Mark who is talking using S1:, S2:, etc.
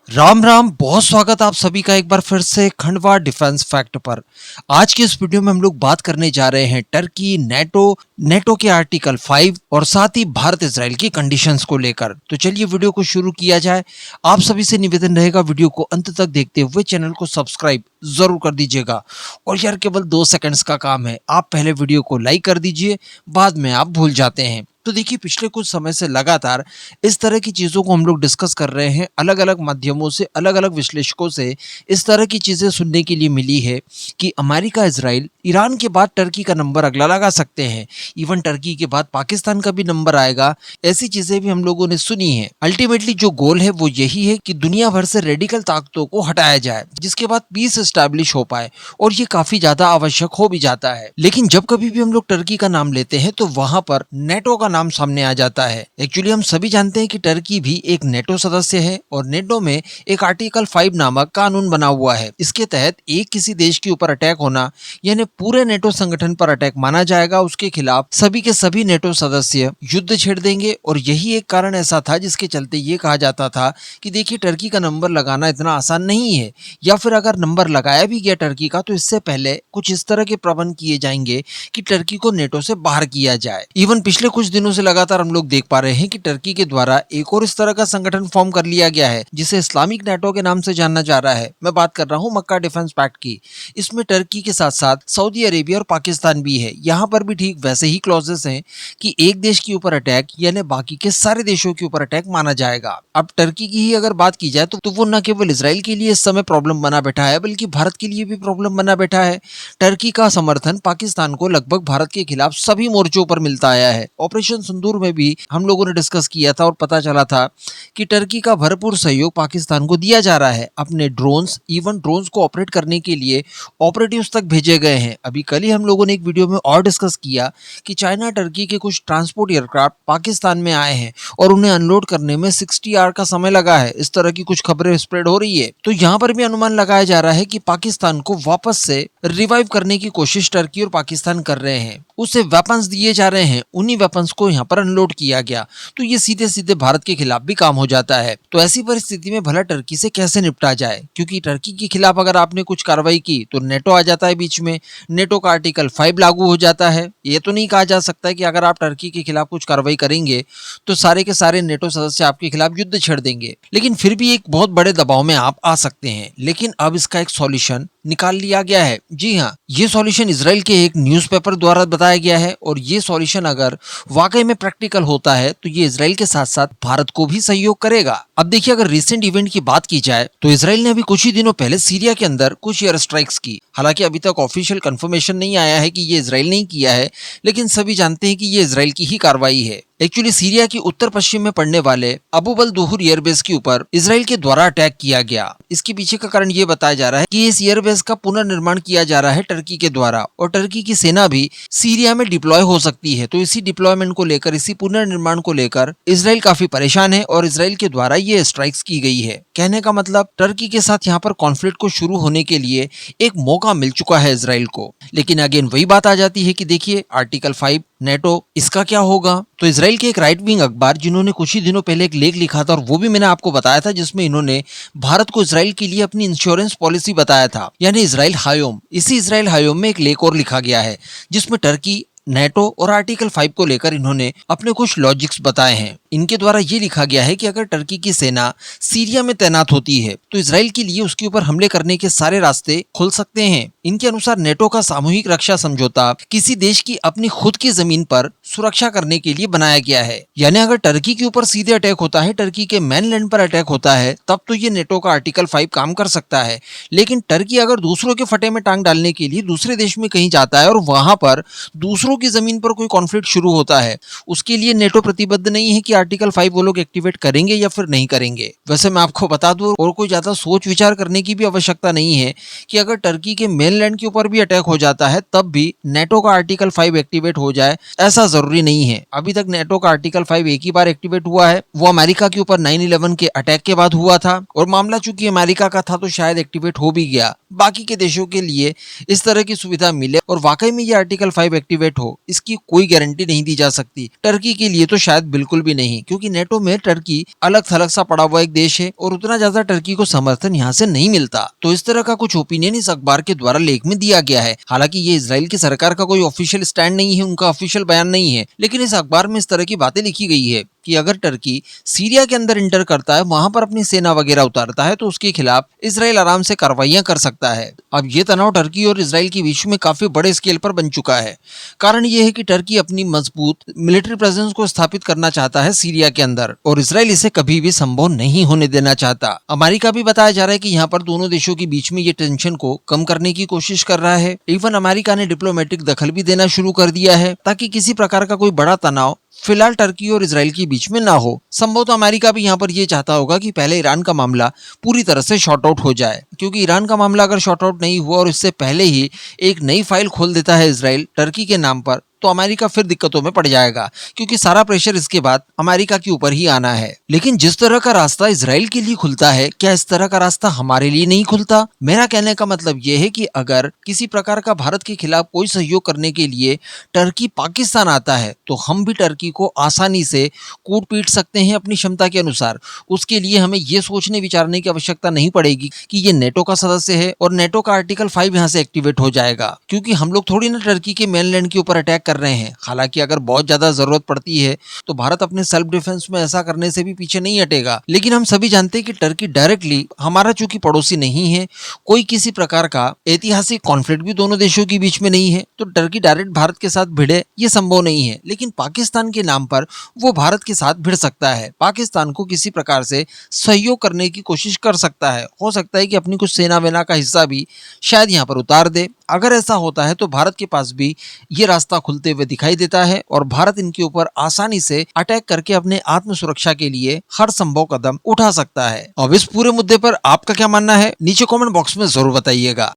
S1: राम राम, बहुत स्वागत आप सभी का एक बार फिर से खंडवा डिफेंस फैक्ट पर। आज की इस वीडियो में हम लोग बात करने जा रहे हैं टर्की, नेटो के आर्टिकल 5 और साथ ही भारत इजराइल की कंडीशंस को लेकर। तो चलिए वीडियो को शुरू किया जाए। आप सभी से निवेदन रहेगा वीडियो को अंत तक देखते हुए चैनल को सब्सक्राइब जरूर कर दीजिएगा। और यार केवल 2 सेकंड्स का काम है, आप पहले वीडियो को लाइक कर दीजिए, बाद में आप भूल जाते हैं। तो देखिए, पिछले कुछ समय से लगातार इस तरह की चीज़ों को हम लोग डिस्कस कर रहे हैं, अलग-अलग माध्यमों से, अलग-अलग विश्लेषकों से इस तरह की चीज़ें सुनने के लिए मिली है कि अमेरिका, इज़राइल, ईरान के बाद टर्की का नंबर अगला लगा सकते हैं। इवन टर्की के बाद पाकिस्तान का भी नंबर आएगा। ऐसी चीज़ें भी हम लोगों ने सुनी हैं। अल्टीमेटली जो गोल है वो यही है कि दुनिया भर से रेडिकल ताकतों को हटाया जाए, जिसके बाद पीस एस्टैब्लिश हो पाए, और ये काफ़ी ज़्यादा आवश्यक हो भी जाता है। लेकिन जब कभी भी हम लोग टर्की का नाम लेते हैं तो वहाँ पर नेटो का नाम सामने आ जाता है। एक्चुअली हम सभी जानते हैं कि टर्की भी एक नेटो सदस्य है और नेटो में एक आर्टिकल 5 नामक कानून बना हुआ है। इसके तहत एक किसी देश के ऊपर अटैक होना यानी पूरे नेटो संगठन पर अटैक माना जाएगा। उसके खिलाफ सभी के सभी नेटो सदस्य युद्ध छेड़ देंगे। और यही एक कारण ऐसा था जिसके चलते ये कहा जाता था कि देखिए, टर्की का नंबर लगाना इतना आसान नहीं है, या फिर अगर नंबर लगाया भी गया टर्की का तो इससे पहले कुछ इस तरह के प्रबंध किए जाएंगे कि टर्की को नेटो से बाहर किया जाए। इवन पिछले कुछ दिनों से लगातार हम लोग देख पा रहे हैं कि टर्की के द्वारा एक और इस तरह का संगठन फॉर्म कर लिया गया है जिसे इस्लामिक नेटो के नाम से जाना जा रहा है। मैं बात कर रहा हूँ मक्का डिफेंस पैक्ट की। इसमें टर्की के साथ साथ सऊदी अरेबिया और पाकिस्तान भी है। यहाँ पर भी ठीक वैसे ही क्लॉजेस हैं कि एक देश के ऊपर अटैक यानी बाकी के सारे देशों के ऊपर अटैक माना जाएगा। अब टर्की की ही अगर बात की जाए तो वो न केवल इसराइल के लिए इस समय प्रॉब्लम बना बैठा है, बल्कि भारत के लिए भी प्रॉब्लम बना बैठा है। टर्की का समर्थन पाकिस्तान को लगभग भारत के खिलाफ सभी मोर्चों पर मिलता आया है। ऑपरेशन सिंदूर में भी हम लोगों ने डिस्कस किया था और पता चला था कि टर्की का भरपूर सहयोग पाकिस्तान को दिया जा रहा है। अपने ड्रोन्स, इवन ड्रोन्स को ऑपरेट करने के लिए ऑपरेटिव्स तक भेजे गए हैं। अभी कल ही हम लोगों ने एक वीडियो में और डिस्कस किया कि चाइना टर्की के कुछ ट्रांसपोर्ट एयरक्राफ्ट पाकिस्तान में आए हैं और उन्हें अनलोड करने में 60 आवर का समय लगा है। इस तरह की कुछ खबरें स्प्रेड हो रही है। तो यहाँ पर भी अनुमान लगाया जा रहा है कि पाकिस्तान को वापस से रिवाइव करने की कोशिश टर्की और पाकिस्तान कर रहे हैं। उसे वेपन्स दिए जा रहे हैं, उन्हीं वेपन्स को यहाँ पर अनलोड किया गया। तो ये सीधे सीधे भारत के खिलाफ भी काम हो जाता है। तो ऐसी परिस्थिति में भला टर्की से कैसे निपटा जाए, क्योंकि टर्की के खिलाफ अगर आपने कुछ कार्रवाई की तो नेटो आ जाता है बीच में, नेटो का आर्टिकल 5 लागू हो जाता है। ये तो नहीं कहा जा सकता कि अगर आप टर्की के खिलाफ कुछ कार्रवाई करेंगे तो सारे के सारे नेटो सदस्य आपके खिलाफ युद्ध छेड़ देंगे। लेकिन फिर भी एक बहुत बड़े दबाव में आप आ सकते हैं। लेकिन अब इसका एक सॉल्यूशन निकाल लिया गया है। जी हाँ, ये सॉल्यूशन इजराइल के एक न्यूज़पेपर द्वारा बताया गया है। और ये सॉल्यूशन अगर वाकई में प्रैक्टिकल होता है तो ये इजराइल के साथ साथ भारत को भी सहयोग करेगा। अब देखिए, अगर रिसेंट इवेंट की बात की जाए तो इजराइल ने अभी कुछ ही दिनों पहले सीरिया के अंदर कुछ एयर स्ट्राइक्स की। हालांकि अभी तक ऑफिशियल कंफर्मेशन नहीं आया है कि ये इजराइल ने किया है, लेकिन सभी जानते हैं कि ये इजराइल की ही कार्रवाई है। एक्चुअली सीरिया की उत्तर पश्चिम में पड़ने वाले अबू बल दुहर एयरबेस के ऊपर इजराइल के द्वारा अटैक किया गया। इसके पीछे का कारण ये बताया जा रहा है कि इस एयरबेस का पुनर्निर्माण किया जा रहा है टर्की के द्वारा, और टर्की की सेना भी सीरिया में डिप्लॉय हो सकती है। तो इसी डिप्लॉयमेंट को लेकर, इसी पुनर्निर्माण को लेकर इजराइल काफी परेशान है और इजराइल के द्वारा ये स्ट्राइक्स की गई है। कहने का मतलब, टर्की के साथ यहाँ पर कॉन्फ्लिक्ट को शुरू होने के लिए एक मौका मिल चुका है इजराइल को। लेकिन अगेन वही बात आ जाती है कि देखिए, आर्टिकल 5 नेटो, इसका क्या होगा। तो इजराइल के एक राइट विंग अखबार, जिन्होंने कुछ ही दिनों पहले एक लेख लिखा था और वो भी मैंने आपको बताया था, जिसमें इन्होंने भारत को इजराइल के लिए अपनी इंश्योरेंस पॉलिसी बताया था, यानी इजराइल हायोम। इसी इजराइल हायोम में एक लेख और लिखा गया है जिसमें टर्की, नेटो और आर्टिकल 5 को लेकर इन्होंने अपने कुछ लॉजिक्स बताए हैं। इनके द्वारा ये लिखा गया है कि अगर टर्की की सेना सीरिया में तैनात होती है तो इजराइल के लिए उसके ऊपर हमले करने के सारे रास्ते खुल सकते हैं। इनके अनुसार नेटो का सामूहिक रक्षा समझौता किसी देश की अपनी खुद की जमीन पर सुरक्षा करने के लिए बनाया गया है। यानी अगर टर्की के ऊपर सीधे अटैक होता है, टर्की के मेनलैंड पर अटैक होता है, तब तो ये नेटो का आर्टिकल 5 काम कर सकता है। लेकिन टर्की अगर दूसरों के फटे में टांग डालने के लिए दूसरे देश में कहीं जाता है और वहां पर दूसरों की जमीन पर कोई कॉन्फ्लिक्ट शुरू होता है, उसके लिए नेटो प्रतिबद्ध नहीं है कि आर्टिकल 5 वो लोग एक्टिवेट करेंगे या फिर नहीं करेंगे। वैसे मैं आपको बता दूं, और कोई ज्यादा सोच विचार करने की भी आवश्यकता नहीं है कि अगर टर्की के मेनलैंड के ऊपर भी अटैक हो जाता है तब भी नेटो का आर्टिकल 5 एक्टिवेट हो जाए, ऐसा जरूरी नहीं है। अभी तक नेटो का आर्टिकल 5 एक ही बार एक्टिवेट हुआ है, वो अमेरिका के ऊपर 9/11 के अटैक के बाद हुआ था, और मामला चूंकि अमेरिका का था तो शायद एक्टिवेट हो भी गया। बाकी के देशों के लिए इस तरह की सुविधा मिले और वाकई में ये आर्टिकल 5 एक्टिवेट हो, इसकी कोई गारंटी नहीं दी जा सकती। टर्की के लिए तो शायद बिल्कुल भी नहीं। नहीं, क्योंकि नेटो में टर्की अलग थलग सा पड़ा हुआ एक देश है और उतना ज्यादा टर्की को समर्थन यहाँ से नहीं मिलता। तो इस तरह का कुछ ओपिनियन इस अखबार के द्वारा लेख में दिया गया है। हालांकि ये इजराइल की सरकार का कोई ऑफिशियल स्टैंड नहीं है, उनका ऑफिशियल बयान नहीं है, लेकिन इस अखबार में इस तरह की बातें लिखी गई है कि अगर टर्की सीरिया के अंदर इंटर करता है, वहां पर अपनी सेना वगैरह उतारता है, तो उसके खिलाफ इजराइल आराम से कार्रवाइयां कर सकता है। अब ये तनाव टर्की और इजराइल के बीच में काफी बड़े स्केल पर बन चुका है। कारण ये है कि टर्की अपनी मजबूत मिलिट्री प्रेजेंस को स्थापित करना चाहता है सीरिया के अंदर, और इजराइल इसे कभी भी संभव नहीं होने देना चाहता। अमेरिका भी बताया जा रहा है कि यहाँ पर दोनों देशों के बीच में ये टेंशन को कम करने की कोशिश कर रहा है। इवन अमेरिका ने डिप्लोमेटिक दखल भी देना शुरू कर दिया है, ताकि किसी प्रकार का कोई बड़ा तनाव फिलहाल टर्की और इजराइल के बीच में ना हो। संभवतः अमेरिका भी यहाँ पर यह चाहता होगा कि पहले ईरान का मामला पूरी तरह से शॉर्ट आउट हो जाए, क्योंकि ईरान का मामला अगर शॉर्ट आउट नहीं हुआ और इससे पहले ही एक नई फाइल खोल देता है इजराइल टर्की के नाम पर, तो अमेरिका फिर दिक्कतों में पड़ जाएगा, क्योंकि सारा प्रेशर इसके बाद अमेरिका के ऊपर ही आना है। लेकिन जिस तरह का रास्ता इजराइल के लिए खुलता है, क्या इस तरह का रास्ता हमारे लिए नहीं खुलता? मेरा कहने का मतलब यह है कि अगर किसी प्रकार का भारत के खिलाफ कोई सहयोग करने के लिए टर्की पाकिस्तान आता है, तो हम भी टर्की को आसानी से कूट पीट सकते हैं अपनी क्षमता के अनुसार। उसके लिए हमें यह सोचने विचारने की आवश्यकता नहीं पड़ेगी कि ये नेटो का सदस्य है और नेटो का आर्टिकल 5 यहाँ से एक्टिवेट हो जाएगा, क्योंकि हम लोग थोड़ी ना टर्की के मेनलैंड के ऊपर अटैक कर रहे हैं। हालांकि अगर बहुत ज्यादा जरूरत पड़ती है तो भारत अपने सेल्फ डिफेंस में ऐसा करने से भी पीछे नहीं हटेगा। लेकिन हम सभी जानते हैं कि टर्की डायरेक्टली हमारा चूंकि पड़ोसी नहीं है, कोई किसी प्रकार का ऐतिहासिक कॉन्फ्लिक्ट भी दोनों देशों के बीच में नहीं है, तो टर्की डायरेक्ट भारत के साथ भिड़े ये संभव नहीं है। लेकिन पाकिस्तान के नाम पर वो भारत के साथ भिड़ सकता है, पाकिस्तान को किसी प्रकार से सहयोग करने की कोशिश कर सकता है। हो सकता है कि अपनी कुछ सेना वेना का हिस्सा भी शायद यहाँ पर उतार दे। अगर ऐसा होता है तो भारत के पास भी ये रास्ता खुलते हुए दिखाई देता है और भारत इनके ऊपर आसानी से अटैक करके अपने आत्म सुरक्षा के लिए हर संभव कदम उठा सकता है। अब इस पूरे मुद्दे पर आपका क्या मानना है, नीचे कमेंट बॉक्स में जरूर बताइएगा।